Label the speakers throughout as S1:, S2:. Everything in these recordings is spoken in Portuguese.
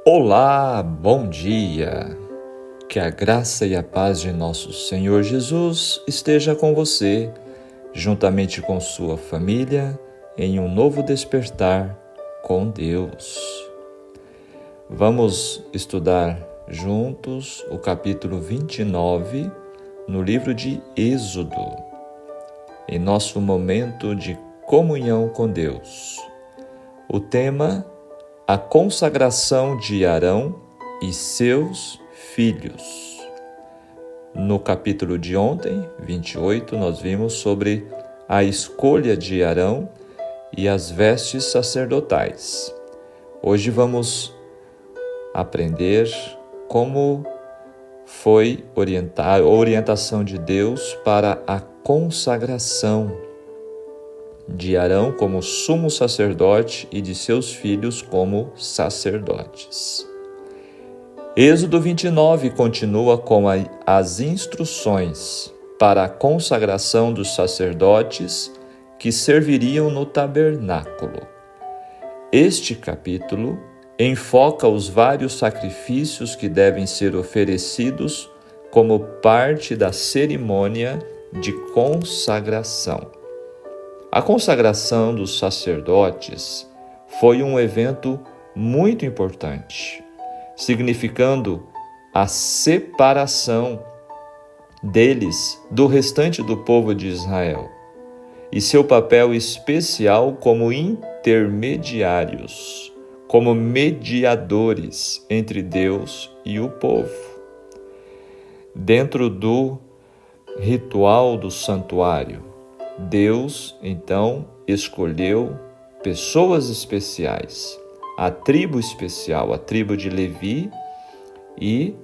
S1: Olá, bom dia! Que a graça e a paz de nosso Senhor Jesus esteja com você, juntamente com sua família, em um novo despertar com Deus. Vamos estudar juntos o capítulo 29 no livro de Êxodo, em nosso momento de comunhão com Deus. O tema: a consagração de Arão e seus filhos. No capítulo de ontem, 28, nós vimos sobre a escolha de Arão e as vestes sacerdotais. Hoje vamos aprender como foi a orientação de Deus para a consagração de Arão como sumo sacerdote e de seus filhos como sacerdotes. Êxodo 29 continua com as instruções para a consagração dos sacerdotes que serviriam no tabernáculo. Este capítulo enfoca os vários sacrifícios que devem ser oferecidos como parte da cerimônia de consagração. A consagração dos sacerdotes foi um evento muito importante, significando a separação deles do restante do povo de Israel e seu papel especial como intermediários, como mediadores entre Deus e o povo. Dentro do ritual do santuário, Deus, então, escolheu pessoas especiais, a tribo especial, a tribo de Levi, e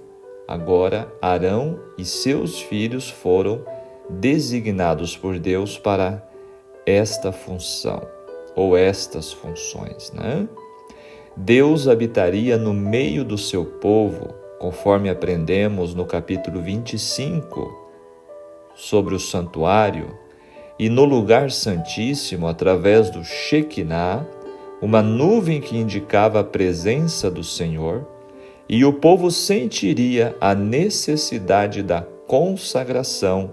S1: agora Arão e seus filhos foram designados por Deus para esta função, ou estas funções, né? Deus habitaria no meio do seu povo, conforme aprendemos no capítulo 25, sobre o santuário, e no lugar santíssimo, através do Shekinah, uma nuvem que indicava a presença do Senhor, e o povo sentiria a necessidade da consagração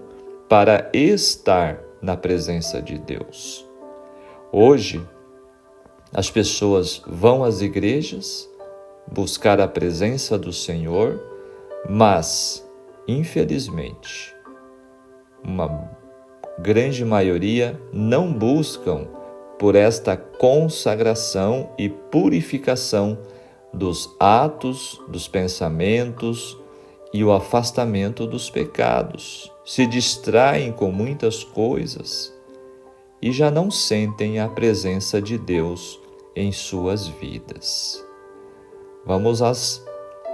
S1: para estar na presença de Deus. Hoje, as pessoas vão às igrejas buscar a presença do Senhor, mas, infelizmente, uma grande maioria não buscam por esta consagração e purificação dos atos, dos pensamentos e o afastamento dos pecados. Se distraem com muitas coisas e já não sentem a presença de Deus em suas vidas. Vamos às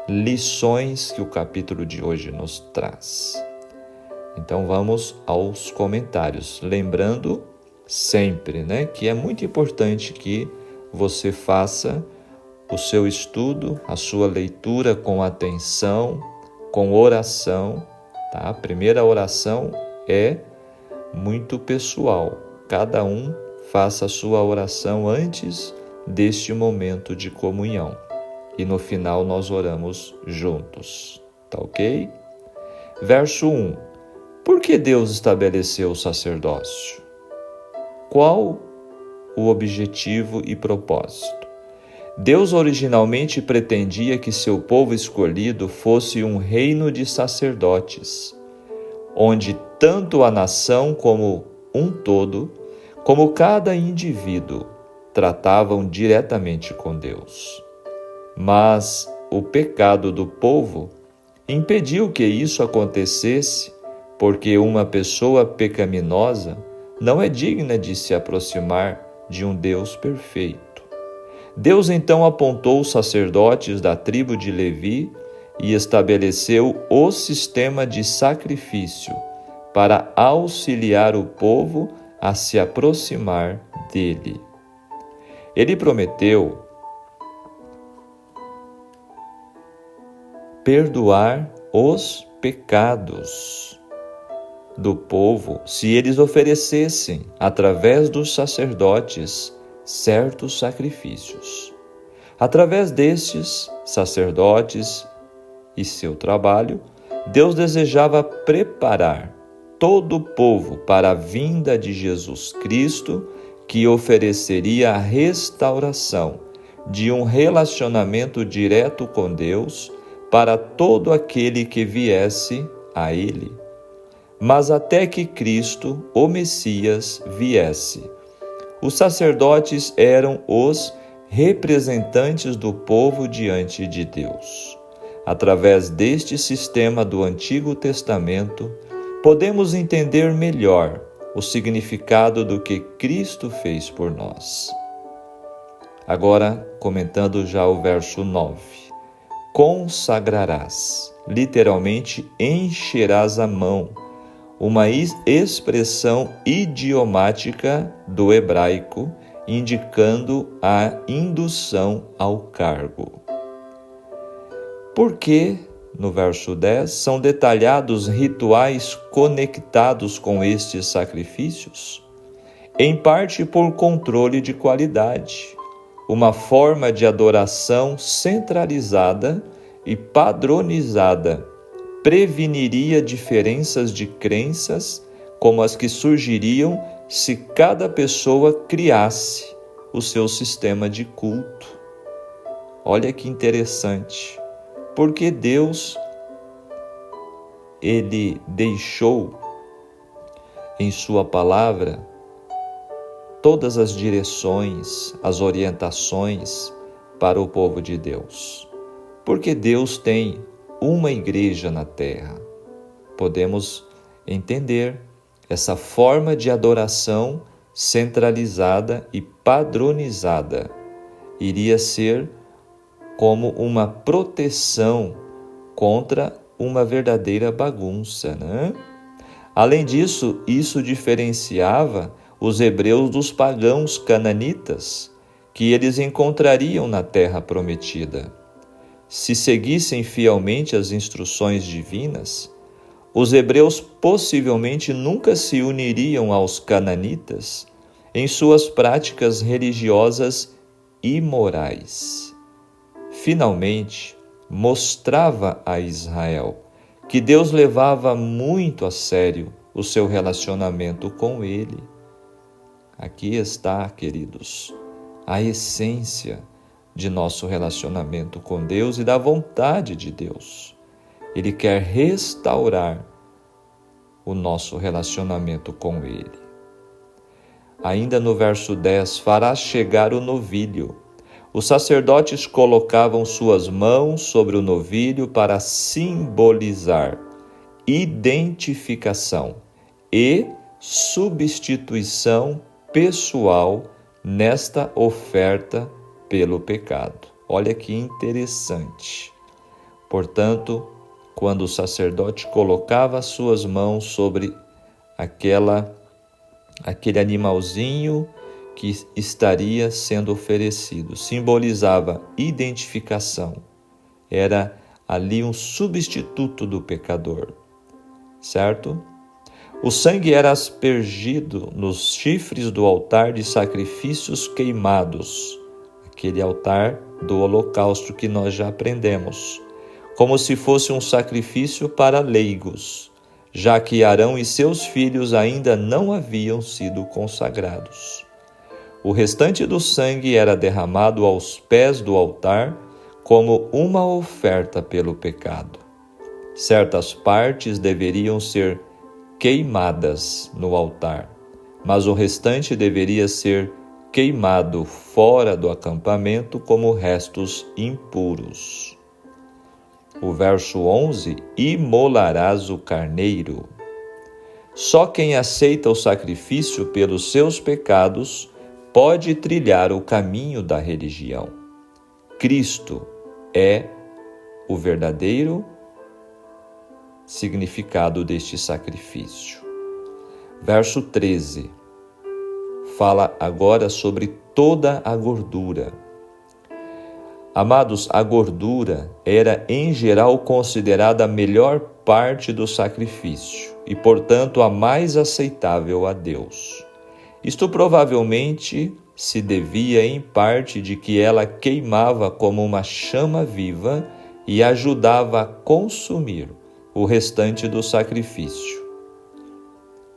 S1: lições que o capítulo de hoje nos traz. Então vamos aos comentários, lembrando sempre, que é muito importante que você faça o seu estudo, a sua leitura com atenção, com oração, tá? A primeira oração é muito pessoal, cada um faça a sua oração antes deste momento de comunhão e no final nós oramos juntos, tá ok? Verso 1. Por que Deus estabeleceu o sacerdócio? Qual o objetivo e propósito? Deus originalmente pretendia que seu povo escolhido fosse um reino de sacerdotes, onde tanto a nação como um todo, como cada indivíduo, tratavam diretamente com Deus. Mas o pecado do povo impediu que isso acontecesse, porque uma pessoa pecaminosa não é digna de se aproximar de um Deus perfeito. Deus então apontou os sacerdotes da tribo de Levi e estabeleceu o sistema de sacrifício para auxiliar o povo a se aproximar dele. Ele prometeu perdoar os pecados do povo se eles oferecessem, através dos sacerdotes, certos sacrifícios. Através destes sacerdotes e seu trabalho, Deus desejava preparar todo o povo para a vinda de Jesus Cristo, que ofereceria a restauração de um relacionamento direto com Deus para todo aquele que viesse a Ele. Mas até que Cristo, o Messias, viesse, os sacerdotes eram os representantes do povo diante de Deus. Através deste sistema do Antigo Testamento, podemos entender melhor o significado do que Cristo fez por nós. Agora, comentando já o verso 9. Consagrarás, literalmente encherás a mão, uma expressão idiomática do hebraico, indicando a indução ao cargo. Por que, no verso 10, são detalhados rituais conectados com estes sacrifícios? Em parte por controle de qualidade, uma forma de adoração centralizada e padronizada preveniria diferenças de crenças como as que surgiriam se cada pessoa criasse o seu sistema de culto. Olha que interessante, porque Deus, Ele deixou em sua palavra todas as direções, as orientações para o povo de Deus. Porque Deus tem uma igreja na terra. Podemos entender essa forma de adoração centralizada e padronizada. Iria ser como uma proteção contra uma verdadeira bagunça, né? Além disso, isso diferenciava os hebreus dos pagãos cananitas, que eles encontrariam na terra prometida. Se seguissem fielmente as instruções divinas, os hebreus possivelmente nunca se uniriam aos cananitas em suas práticas religiosas imorais. Finalmente, mostrava a Israel que Deus levava muito a sério o seu relacionamento com ele. Aqui está, queridos, a essência de nosso relacionamento com Deus e da vontade de Deus. Ele quer restaurar o nosso relacionamento com Ele. Ainda no verso 10, farás chegar o novilho. Os sacerdotes colocavam suas mãos sobre o novilho para simbolizar identificação e substituição pessoal nesta oferta pelo pecado. Olha que interessante. Portanto, quando o sacerdote colocava as suas mãos sobre aquele animalzinho que estaria sendo oferecido, simbolizava identificação. Era ali um substituto do pecador, certo? O sangue era aspergido nos chifres do altar de sacrifícios queimados, aquele altar do holocausto que nós já aprendemos, como se fosse um sacrifício para leigos, já que Arão e seus filhos ainda não haviam sido consagrados. O restante do sangue era derramado aos pés do altar como uma oferta pelo pecado. Certas partes deveriam ser queimadas no altar, mas o restante deveria ser queimado fora do acampamento como restos impuros. O verso 11, imolarás o carneiro. Só quem aceita o sacrifício pelos seus pecados pode trilhar o caminho da religião. Cristo é o verdadeiro significado deste sacrifício. Verso 13, fala agora sobre toda a gordura. Amados, a gordura era em geral considerada a melhor parte do sacrifício e, portanto, a mais aceitável a Deus. Isto provavelmente se devia em parte de que ela queimava como uma chama viva e ajudava a consumir o restante do sacrifício.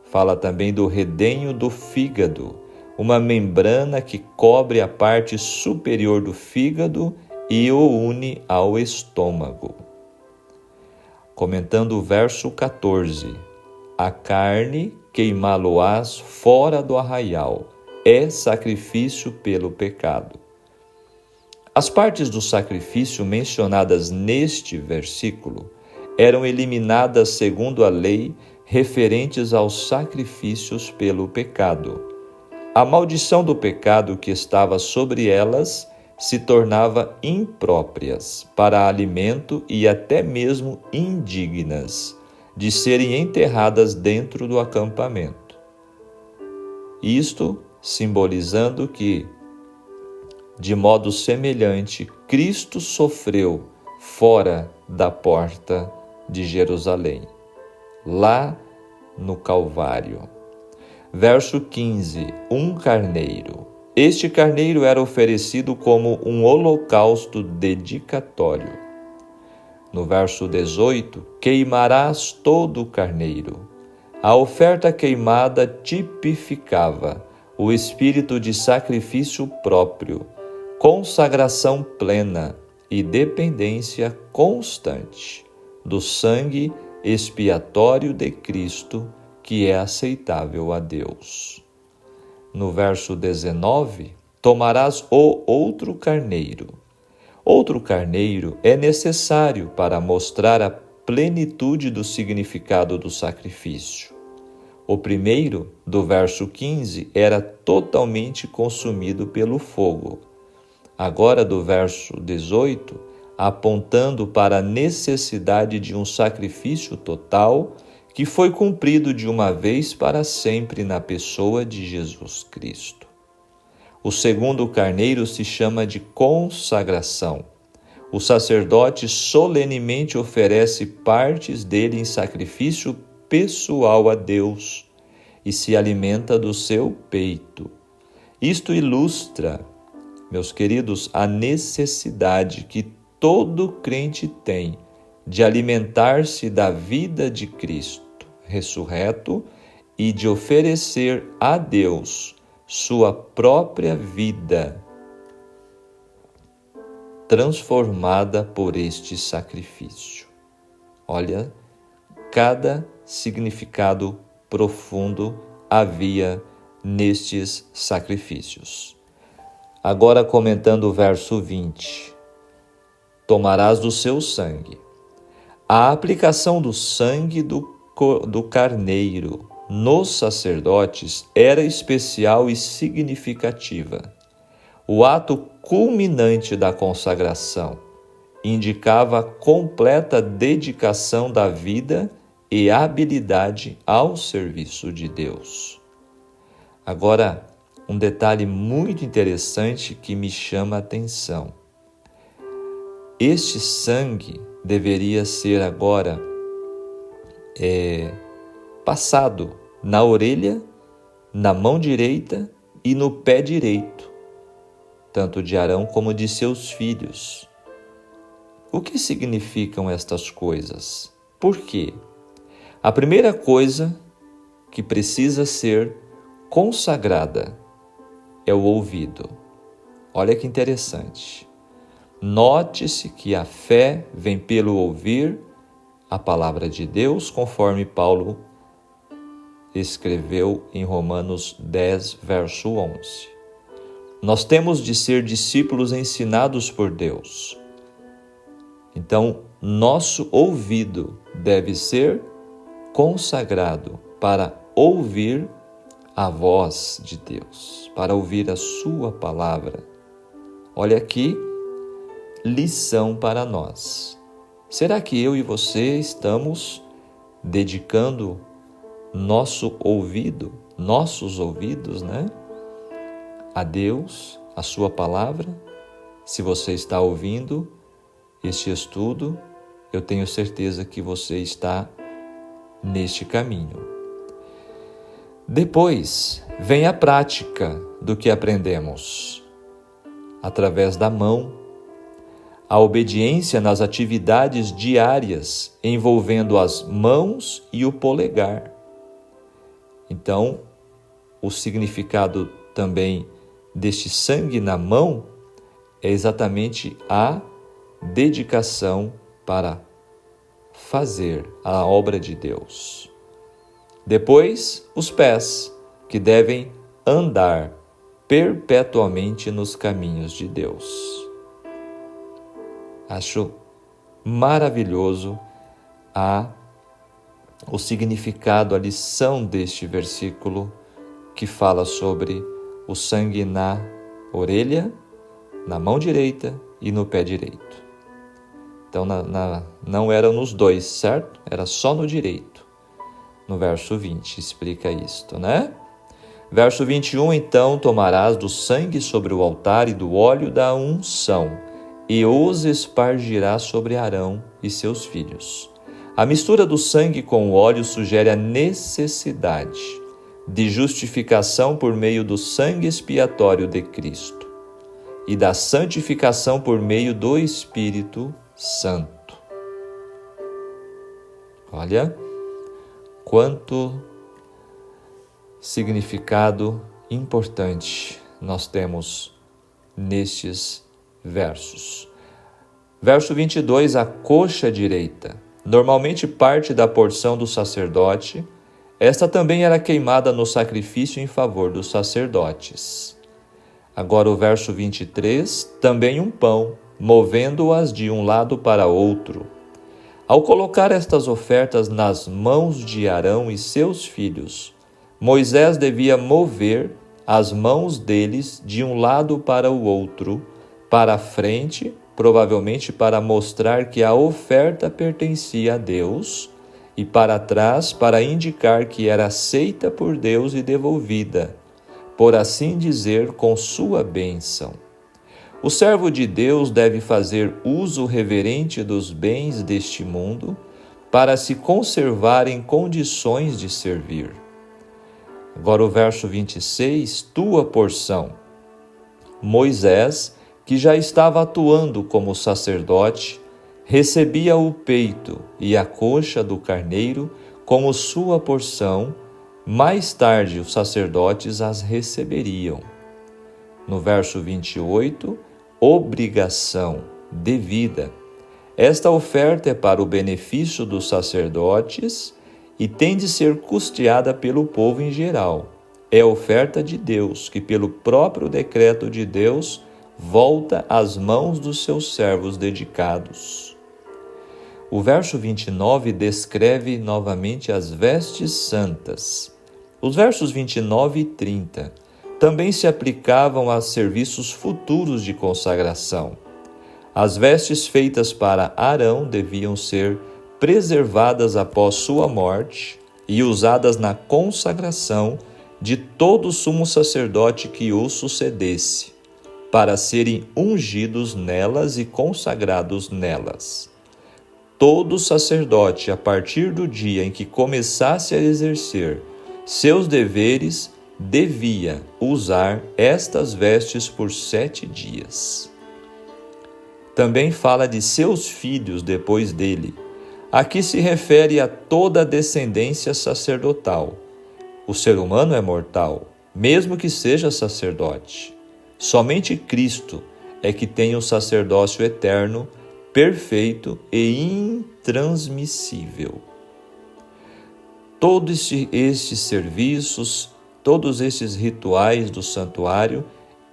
S1: Fala também do redenho do fígado, uma membrana que cobre a parte superior do fígado e o une ao estômago. Comentando o verso 14, a carne queimá-lo-ás fora do arraial, é sacrifício pelo pecado. As partes do sacrifício mencionadas neste versículo eram eliminadas segundo a lei referentes aos sacrifícios pelo pecado. A maldição do pecado que estava sobre elas se tornava impróprias para alimento e até mesmo indignas de serem enterradas dentro do acampamento. Isto simbolizando que, de modo semelhante, Cristo sofreu fora da porta de Jerusalém, lá no Calvário. Verso 15, um carneiro. Este carneiro era oferecido como um holocausto dedicatório. No verso 18, queimarás todo o carneiro. A oferta queimada tipificava o espírito de sacrifício próprio, consagração plena e dependência constante do sangue expiatório de Cristo, que é aceitável a Deus. No verso 19, tomarás o outro carneiro. Outro carneiro é necessário para mostrar a plenitude do significado do sacrifício. O primeiro, do verso 15, era totalmente consumido pelo fogo. Agora, do verso 18, apontando para a necessidade de um sacrifício total que foi cumprido de uma vez para sempre na pessoa de Jesus Cristo. O segundo carneiro se chama de consagração. O sacerdote solenemente oferece partes dele em sacrifício pessoal a Deus e se alimenta do seu peito. Isto ilustra, meus queridos, a necessidade que todo crente tem de alimentar-se da vida de Cristo ressurreto e de oferecer a Deus sua própria vida transformada por este sacrifício. Olha, cada significado profundo havia nestes sacrifícios. Agora, comentando o verso 20, tomarás do seu sangue. A aplicação do sangue do carneiro nos sacerdotes era especial e significativa. O ato culminante da consagração indicava a completa dedicação da vida e habilidade ao serviço de Deus. Agora, um detalhe muito interessante que me chama a atenção. Este sangue deveria ser agora passado na orelha, na mão direita e no pé direito, tanto de Arão como de seus filhos. O que significam estas coisas? Por quê? A primeira coisa que precisa ser consagrada é o ouvido. Olha que interessante. Note-se que a fé vem pelo ouvir a palavra de Deus, conforme Paulo escreveu em Romanos 10, verso 11. Nós temos de ser discípulos ensinados por Deus. Então, nosso ouvido deve ser consagrado para ouvir a voz de Deus, para ouvir a sua palavra. Olha aqui, lição para nós. Será que eu e você estamos dedicando nossos ouvidos, a Deus, a sua palavra? Se você está ouvindo este estudo, eu tenho certeza que você está neste caminho. Depois vem a prática do que aprendemos? Através da mão. A obediência nas atividades diárias, envolvendo as mãos e o polegar. Então, o significado também deste sangue na mão é exatamente a dedicação para fazer a obra de Deus. Depois, os pés, que devem andar perpetuamente nos caminhos de Deus. Acho maravilhoso o significado, a lição deste versículo que fala sobre o sangue na orelha, na mão direita e no pé direito. Então não era nos dois, certo? Era só no direito. No verso 20 explica isto, né? Verso 21, então tomarás do sangue sobre o altar e do óleo da unção, e os espargirás sobre Arão e seus filhos. A mistura do sangue com o óleo sugere a necessidade de justificação por meio do sangue expiatório de Cristo e da santificação por meio do Espírito Santo. Olha quanto significado importante nós temos nestes versos. Verso 22, a coxa direita. Normalmente parte da porção do sacerdote, esta também era queimada no sacrifício em favor dos sacerdotes. Agora o verso 23, também um pão, movendo-as de um lado para outro. Ao colocar estas ofertas nas mãos de Arão e seus filhos, Moisés devia mover as mãos deles de um lado para o outro, para a frente, provavelmente para mostrar que a oferta pertencia a Deus, e para trás para indicar que era aceita por Deus e devolvida, por assim dizer, com sua bênção. O servo de Deus deve fazer uso reverente dos bens deste mundo para se conservar em condições de servir. Agora o verso 26, tua porção. Moisés, que já estava atuando como sacerdote, recebia o peito e a coxa do carneiro como sua porção. Mais tarde os sacerdotes as receberiam. No verso 28, obrigação devida. Esta oferta é para o benefício dos sacerdotes e tem de ser custeada pelo povo em geral. É a oferta de Deus, que pelo próprio decreto de Deus volta às mãos dos seus servos dedicados. O verso 29 descreve novamente as vestes santas. Os versos 29 e 30 também se aplicavam a serviços futuros de consagração. As vestes feitas para Arão deviam ser preservadas após sua morte e usadas na consagração de todo sumo sacerdote que o sucedesse, para serem ungidos nelas e consagrados nelas. Todo sacerdote, a partir do dia em que começasse a exercer seus deveres, devia usar estas vestes por 7 dias. Também fala de seus filhos depois dele. Aqui se refere a toda a descendência sacerdotal. O ser humano é mortal, mesmo que seja sacerdote. Somente Cristo é que tem o sacerdócio eterno, perfeito e intransmissível. Todos estes serviços, todos esses rituais do santuário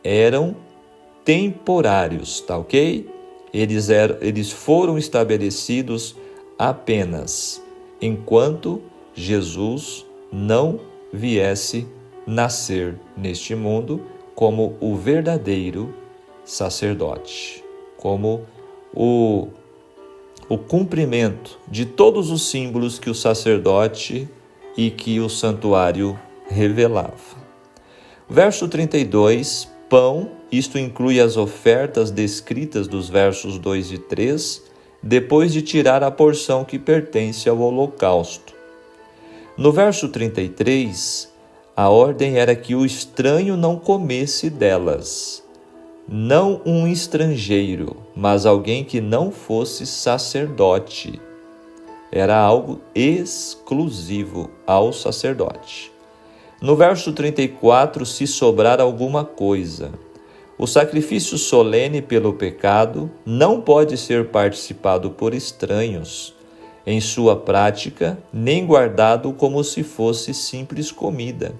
S1: eram temporários, tá ok? Eles foram estabelecidos apenas enquanto Jesus não viesse nascer neste mundo como o verdadeiro sacerdote, como o cumprimento de todos os símbolos que o sacerdote e que o santuário revelava. Verso 32, pão, isto inclui as ofertas descritas dos versos 2 e 3, depois de tirar a porção que pertence ao holocausto. No verso 33, A ordem era que o estranho não comesse delas. Não um estrangeiro, mas alguém que não fosse sacerdote. Era algo exclusivo ao sacerdote. No verso 34, se sobrar alguma coisa, o sacrifício solene pelo pecado não pode ser participado por estranhos em sua prática, nem guardado como se fosse simples comida.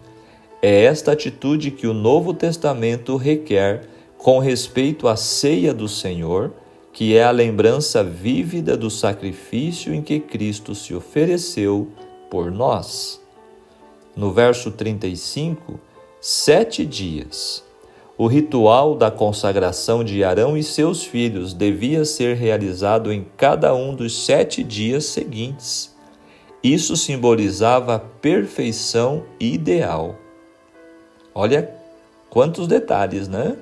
S1: É esta atitude que o Novo Testamento requer com respeito à ceia do Senhor, que é a lembrança vívida do sacrifício em que Cristo se ofereceu por nós. No verso 35, 7 dias. O ritual da consagração de Arão e seus filhos devia ser realizado em cada um dos 7 dias seguintes. Isso simbolizava a perfeição ideal. Olha quantos detalhes, né?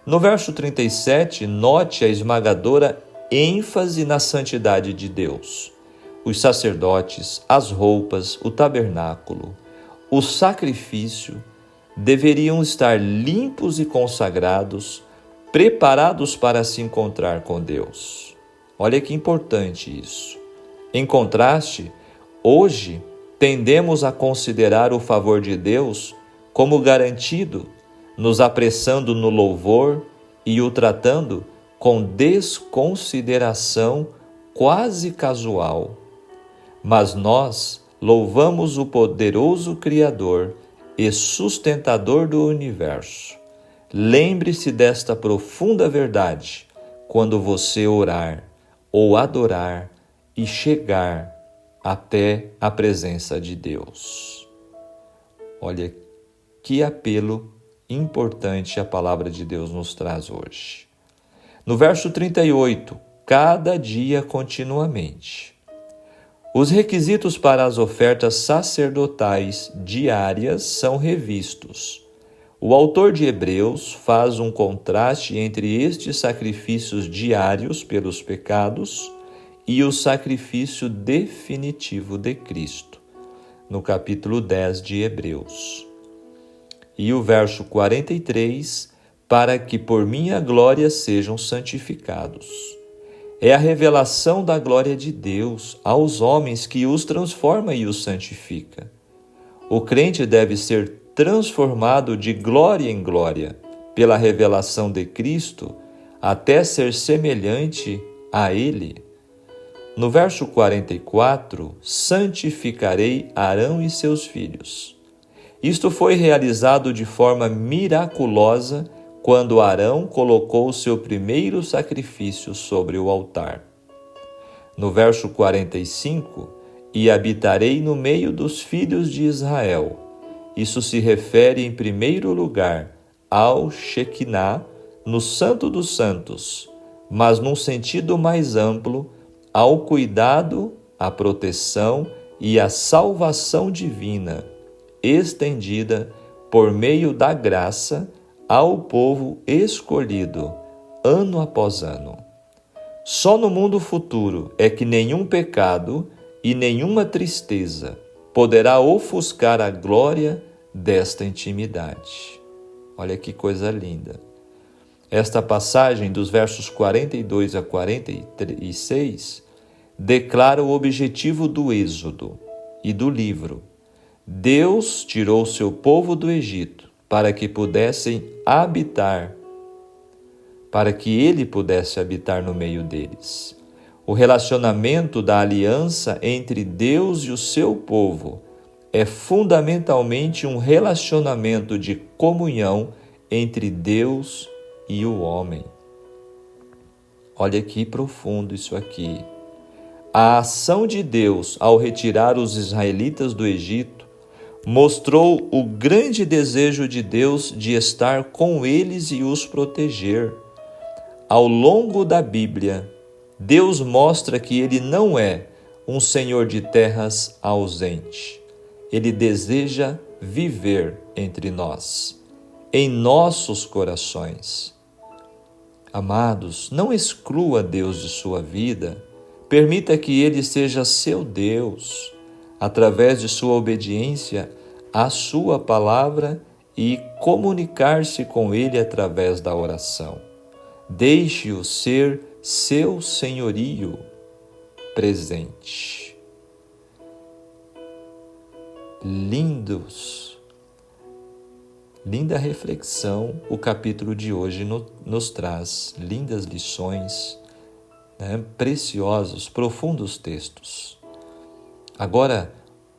S1: No verso 37, note a esmagadora ênfase na santidade de Deus. Os sacerdotes, as roupas, o tabernáculo, o sacrifício deveriam estar limpos e consagrados, preparados para se encontrar com Deus. Olha que importante isso. Em contraste, hoje tendemos a considerar o favor de Deus como garantido, nos apressando no louvor e o tratando com desconsideração quase casual. Mas nós louvamos o poderoso Criador e sustentador do universo. Lembre-se desta profunda verdade quando você orar ou adorar e chegar até a presença de Deus. Olha que apelo importante a palavra de Deus nos traz hoje. No verso 38, cada dia continuamente. Os requisitos para as ofertas sacerdotais diárias são revistos. O autor de Hebreus faz um contraste entre estes sacrifícios diários pelos pecados e o sacrifício definitivo de Cristo, no capítulo 10 de Hebreus. E o verso 43, para que por minha glória sejam santificados. É a revelação da glória de Deus aos homens que os transforma e os santifica. O crente deve ser transformado de glória em glória pela revelação de Cristo até ser semelhante a Ele. No verso 44, santificarei Arão e seus filhos. Isto foi realizado de forma miraculosa quando Arão colocou o seu primeiro sacrifício sobre o altar. No verso 45, e habitarei no meio dos filhos de Israel. Isso se refere, em primeiro lugar, ao Shekinah, no Santo dos Santos, mas num sentido mais amplo, ao cuidado, à proteção e à salvação divina, estendida por meio da graça ao povo escolhido, ano após ano. Só no mundo futuro é que nenhum pecado e nenhuma tristeza poderá ofuscar a glória desta intimidade. Olha que coisa linda. Esta passagem dos versos 42 a 46 declara o objetivo do Êxodo e do livro. Deus tirou seu povo do Egito para que ele pudesse habitar no meio deles. O relacionamento da aliança entre Deus e o seu povo é fundamentalmente um relacionamento de comunhão entre Deus e o homem. Olha que profundo isso aqui. A ação de Deus ao retirar os israelitas do Egito mostrou o grande desejo de Deus de estar com eles e os proteger. Ao longo da Bíblia, Deus mostra que Ele não é um Senhor de terras ausente. Ele deseja viver entre nós, em nossos corações. Amados, não exclua Deus de sua vida. Permita que Ele seja seu Deus. Através de sua obediência, a sua palavra e comunicar-se com ele através da oração. Deixe-o ser seu senhorio presente. Linda reflexão o capítulo de hoje nos traz, lindas lições, né? Preciosos, profundos textos. Agora,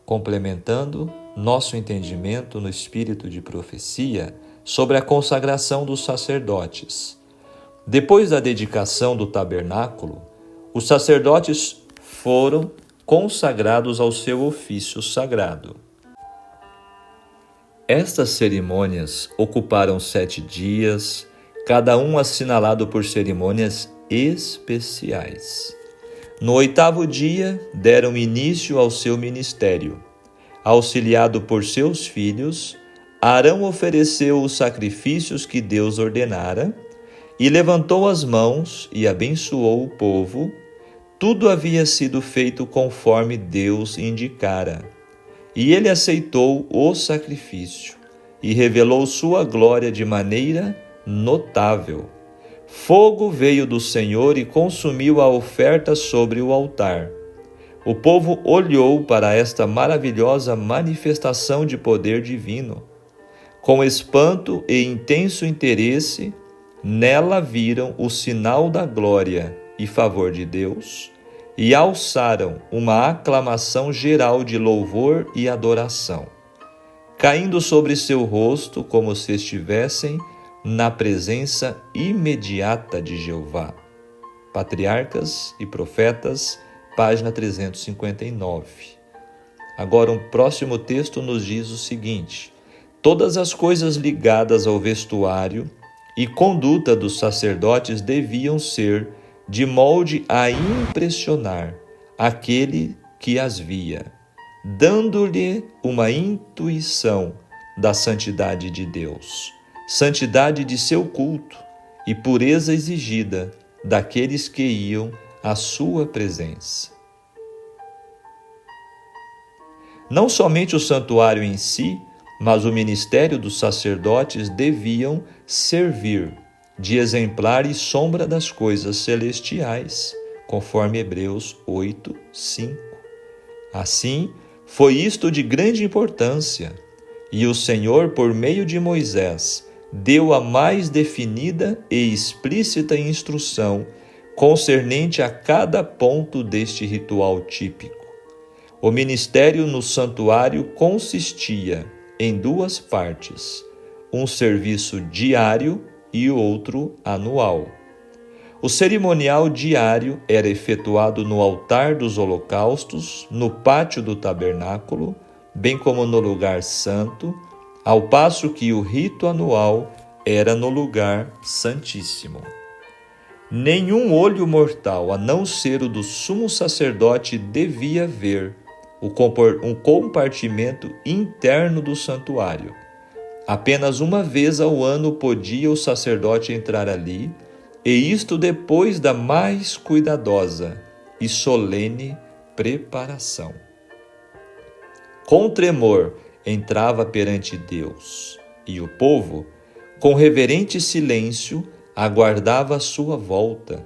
S1: complementando nosso entendimento no espírito de profecia sobre a consagração dos sacerdotes. Depois da dedicação do tabernáculo, os sacerdotes foram consagrados ao seu ofício sagrado. Estas cerimônias ocuparam 7 dias, cada um assinalado por cerimônias especiais. No 8º dia, deram início ao seu ministério. Auxiliado por seus filhos, Arão ofereceu os sacrifícios que Deus ordenara e levantou as mãos e abençoou o povo. Tudo havia sido feito conforme Deus indicara. E ele aceitou o sacrifício e revelou sua glória de maneira notável. Fogo veio do Senhor e consumiu a oferta sobre o altar. O povo olhou para esta maravilhosa manifestação de poder divino. Com espanto e intenso interesse, nela viram o sinal da glória e favor de Deus e alçaram uma aclamação geral de louvor e adoração, caindo sobre seu rosto como se estivessem na presença imediata de Jeová. Patriarcas e Profetas, página 359. Agora, um próximo texto nos diz o seguinte: todas as coisas ligadas ao vestuário e conduta dos sacerdotes deviam ser de molde a impressionar aquele que as via, dando-lhe uma intuição da santidade de Deus, santidade de seu culto e pureza exigida daqueles que iam à sua presença. Não somente o santuário em si, mas o ministério dos sacerdotes deviam servir de exemplar e sombra das coisas celestiais, conforme Hebreus 8, 5. Assim, foi isto de grande importância, e o Senhor, por meio de Moisés, deu a mais definida e explícita instrução concernente a cada ponto deste ritual típico. O ministério no santuário consistia em 2 partes, um serviço diário e outro anual. O cerimonial diário era efetuado no altar dos holocaustos, no pátio do tabernáculo, bem como no lugar santo, ao passo que o rito anual era no lugar santíssimo. Nenhum olho mortal, a não ser o do sumo sacerdote, devia ver um compartimento interno do santuário. Apenas uma vez ao ano podia o sacerdote entrar ali, e isto depois da mais cuidadosa e solene preparação. Com tremor entrava perante Deus, e o povo, com reverente silêncio, aguardava a sua volta,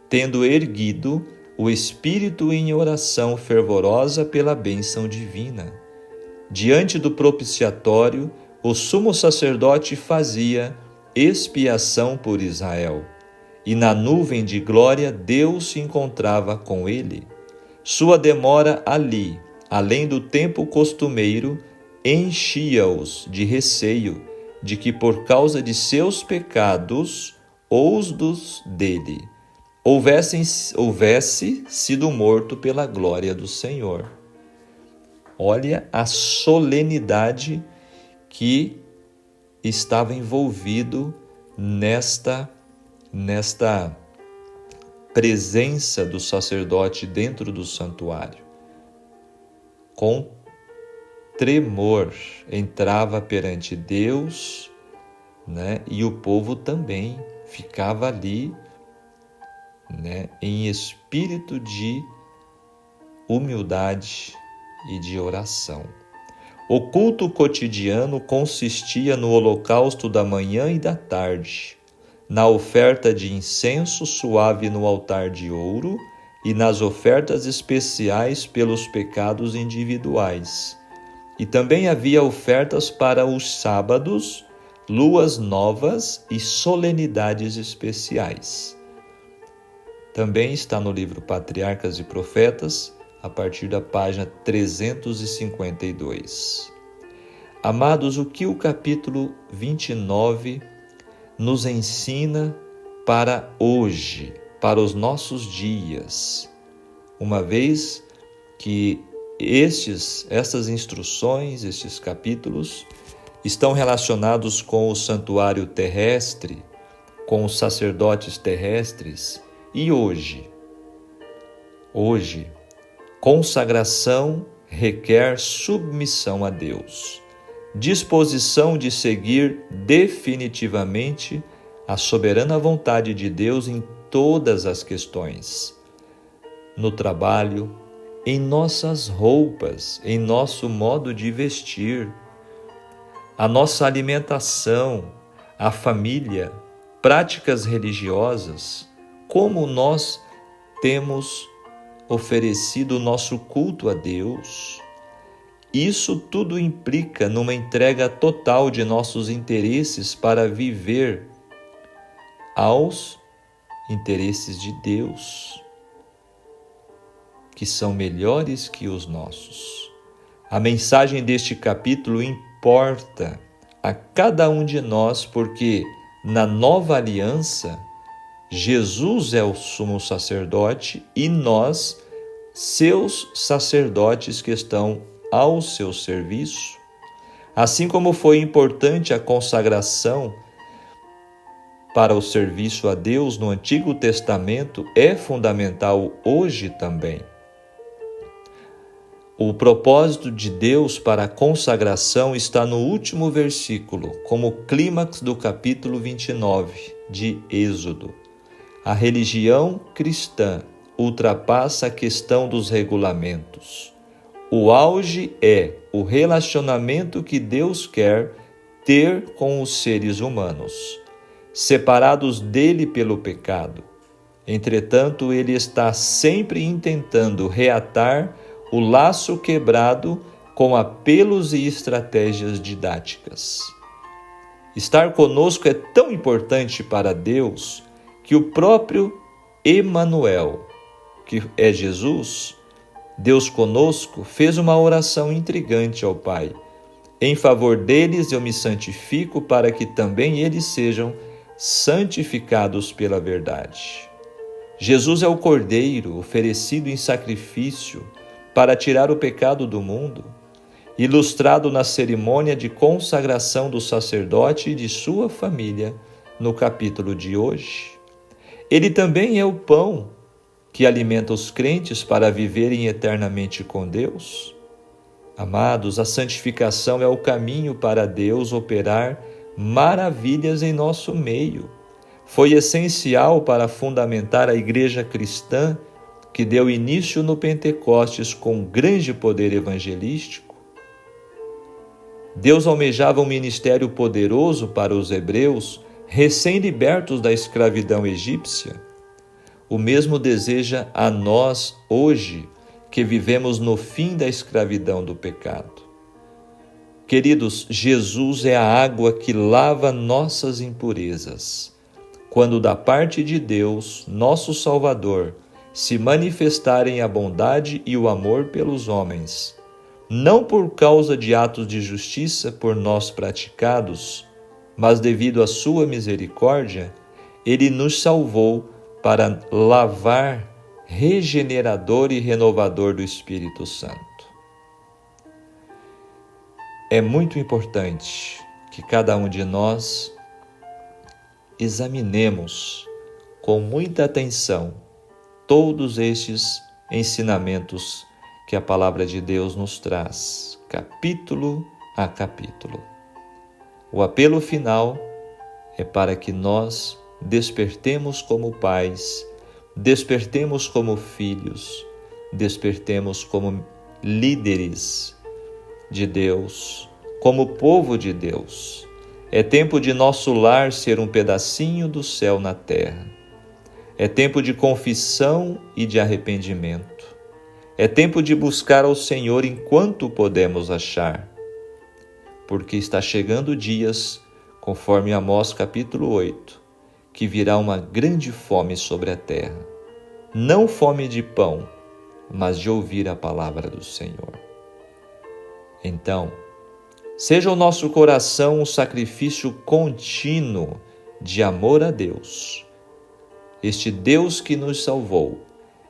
S1: tendo erguido o espírito em oração fervorosa pela bênção divina. Diante do propiciatório, o sumo sacerdote fazia expiação por Israel, e na nuvem de glória Deus se encontrava com ele. Sua demora ali, além do tempo costumeiro, enchia-os de receio de que, por causa de seus pecados ou os dos dele, houvesse sido morto pela glória do Senhor. Olha a solenidade que estava envolvido nesta presença do sacerdote dentro do santuário. Com tremor entrava perante Deus, né? E o povo também ficava ali, né? Em espírito de humildade e de oração. O culto cotidiano consistia no holocausto da manhã e da tarde, na oferta de incenso suave no altar de ouro e nas ofertas especiais pelos pecados individuais. E também havia ofertas para os sábados, luas novas e solenidades especiais. Também está no livro Patriarcas e Profetas, a partir da página 352. Amados, o que o capítulo 29 nos ensina para hoje, para os nossos dias, uma vez que essas instruções, estes capítulos, estão relacionados com o santuário terrestre, com os sacerdotes terrestres. E hoje, consagração requer submissão a Deus, disposição de seguir definitivamente a soberana vontade de Deus em todas as questões, no trabalho, em nossas roupas, em nosso modo de vestir, a nossa alimentação, a família, práticas religiosas, como nós temos oferecido o nosso culto a Deus. Isso tudo implica numa entrega total de nossos interesses para viver aos interesses de Deus, que são melhores que os nossos. A mensagem deste capítulo importa a cada um de nós, porque na nova aliança, Jesus é o sumo sacerdote e nós, seus sacerdotes que estão ao seu serviço. Assim como foi importante a consagração para o serviço a Deus no Antigo Testamento, é fundamental hoje também. O propósito de Deus para a consagração está no último versículo, como clímax do capítulo 29 de Êxodo. A religião cristã ultrapassa a questão dos regulamentos. O auge é o relacionamento que Deus quer ter com os seres humanos, separados dele pelo pecado. Entretanto, ele está sempre intentando reatar o laço quebrado com apelos e estratégias didáticas. Estar conosco é tão importante para Deus que o próprio Emanuel, que é Jesus, Deus conosco, fez uma oração intrigante ao Pai. Em favor deles eu me santifico para que também eles sejam santificados pela verdade. Jesus é o Cordeiro oferecido em sacrifício para tirar o pecado do mundo, ilustrado na cerimônia de consagração do sacerdote e de sua família no capítulo de hoje. Ele também é o pão que alimenta os crentes para viverem eternamente com Deus. Amados, a santificação é o caminho para Deus operar maravilhas em nosso meio. Foi essencial para fundamentar a igreja cristã que deu início no Pentecostes com grande poder evangelístico. Deus almejava um ministério poderoso para os hebreus recém-libertos da escravidão egípcia. O mesmo deseja a nós hoje, que vivemos no fim da escravidão do pecado. Queridos, Jesus é a água que lava nossas impurezas. Quando da parte de Deus, nosso Salvador, se manifestarem a bondade e o amor pelos homens, não por causa de atos de justiça por nós praticados, mas devido à sua misericórdia, ele nos salvou para lavar regenerador e renovador do Espírito Santo. É muito importante que cada um de nós examinemos com muita atenção todos estes ensinamentos que a palavra de Deus nos traz, capítulo a capítulo. O apelo final é para que nós despertemos como pais, despertemos como filhos, despertemos como líderes de Deus, como povo de Deus. É tempo de nosso lar ser um pedacinho do céu na terra. É tempo de confissão e de arrependimento. É tempo de buscar ao Senhor enquanto podemos achar, porque está chegando dias, conforme Amós capítulo 8, que virá uma grande fome sobre a terra. Não fome de pão, mas de ouvir a palavra do Senhor. Então, seja o nosso coração um sacrifício contínuo de amor a Deus, este Deus que nos salvou,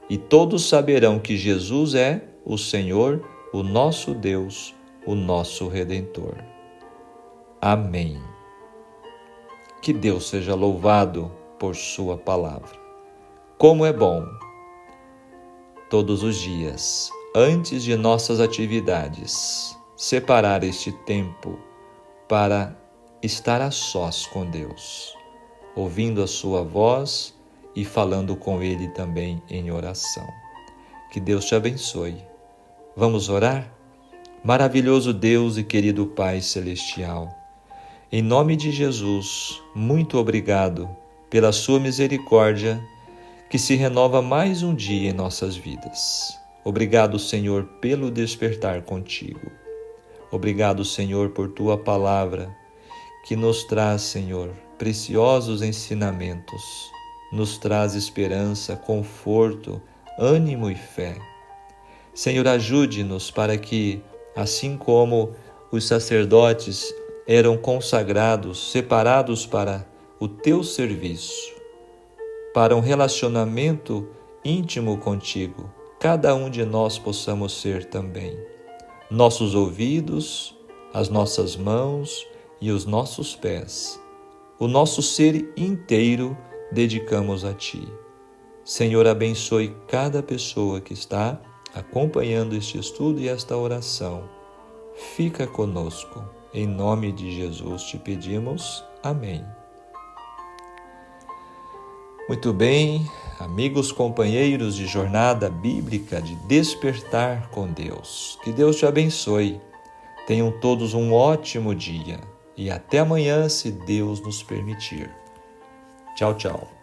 S1: e todos saberão que Jesus é o Senhor, o nosso Deus, o nosso Redentor. Amém. Que Deus seja louvado por sua palavra. Como é bom, todos os dias, antes de nossas atividades, separar este tempo para estar a sós com Deus, ouvindo a sua voz e falando com Ele também em oração. Que Deus te abençoe. Vamos orar? Maravilhoso Deus e querido Pai Celestial, em nome de Jesus, muito obrigado pela sua misericórdia que se renova mais um dia em nossas vidas. Obrigado, Senhor, pelo despertar contigo. Obrigado, Senhor, por tua palavra que nos traz, Senhor, preciosos ensinamentos, nos traz esperança, conforto, ânimo e fé. Senhor, ajude-nos para que, assim como os sacerdotes eram consagrados, separados para o teu serviço, para um relacionamento íntimo contigo, cada um de nós possamos ser também. Nossos ouvidos, as nossas mãos e os nossos pés, o nosso ser inteiro dedicamos a Ti. Senhor, abençoe cada pessoa que está acompanhando este estudo e esta oração. Fica conosco. Em nome de Jesus te pedimos. Amém. Muito bem, amigos, companheiros de jornada bíblica de despertar com Deus. Que Deus te abençoe. Tenham todos um ótimo dia e até amanhã, se Deus nos permitir. Tchau, tchau.